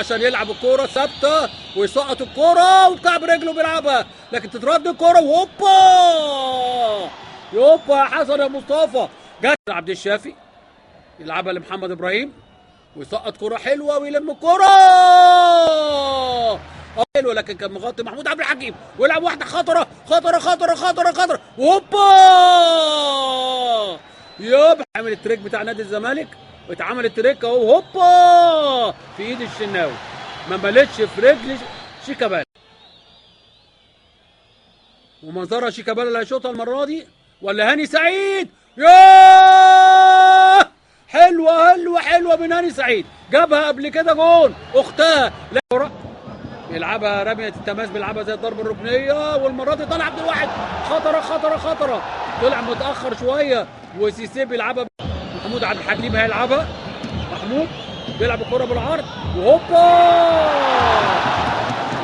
عشان يلعب الكوره ثابته ويسقط الكوره وبكعب رجله بيلعبها، لكن تترد الكوره وهوبا يوبا يا حسن يا مصطفى. جت عبد الشافي يلعبها لمحمد ابراهيم ويسقط كوره حلوه ويلم الكوره حلوه، لكن كان مغطي محمود عبد الحكيم ويلعب واحده خطره خطره خطره خطره خطره وهوبا يابا. عمل التريك بتاع نادي الزمالك واتعمل التريك اهو هوبا في ايد الشناوي، ما مالتش في رجل شيكابالا، ومنظرها شيكابالا اللي هيشوطها المره دي ولا هاني سعيد؟ ياه حلوه حلوه حلوه من هاني سعيد، جابها قبل كده جون اختها. لا بيلعبها رميه التماس، بيلعبها زي الضربه الركنيه، والمره دي طلع عبد الواحد خطره خطره خطره، طلع متاخر شويه وسيسي بيلعبها. محمود عبد الحكيم هيلعبها، محمود بيلعب الكوره بالعرض وهوبا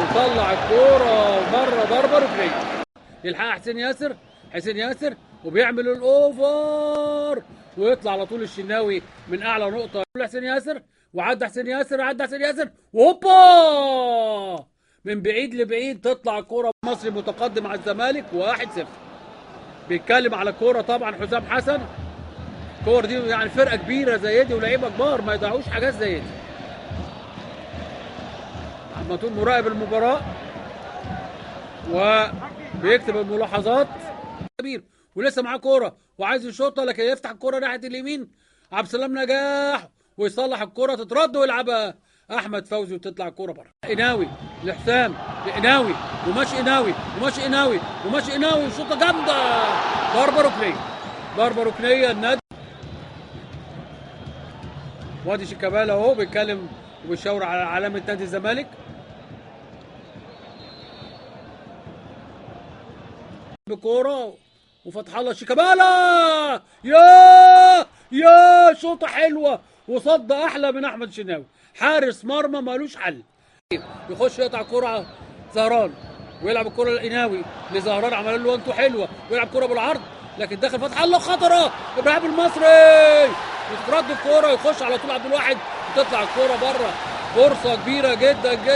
وطلع الكوره بره ضربه ركنيه. يلحقها حسين ياسر، حسين ياسر وبيعمل الاوفر ويطلع على طول الشناوي من اعلى نقطه حسين ياسر، وعدى حسين ياسر، عدى حسين ياسر وهوبا من بعيد لبعيد تطلع الكوره. مصري متقدم على الزمالك 1-0. بيتكلم على الكوره طبعا حسام حسن، الكور دي يعني فرقه كبيره زي دي ولاعيبه كبار ما يضيعوش حاجات زي دي. احمد طول مراقب المباراه وبيكتب الملاحظات كبير، ولسه معاه كوره وعايز يشوطها، لكن يفتح الكوره ناحيه اليمين عبد السلام نجاح ويصلح الكوره تترد ويلعبها احمد فوزي وتطلع الكوره بره. قناوي لحسام لقناوي وماشي قناوي وماشي قناوي وماشي قناوي وشوطه جامده، ضربه ركنيه، ضربه ركنيه النادي. وادي شيكابالا اهو بيتكلم وبيشاور على علامه نادي الزمالك. بكوره وفتح الله شيكابالا يا شوطه حلوه وصد احلى من احمد شناوي، حارس مرمى مالوش حل. يخش يقطع كوره زهران ويلعب الكوره للقناوي لزهران، عمل له انتو حلوه ويلعب كوره بالعرض، لكن داخل فتح الله خطره ابراهيم المصري وترد الكوره يخش على طول عبد الواحد وتطلع الكوره بره. فرصه كبيره جدا جدا.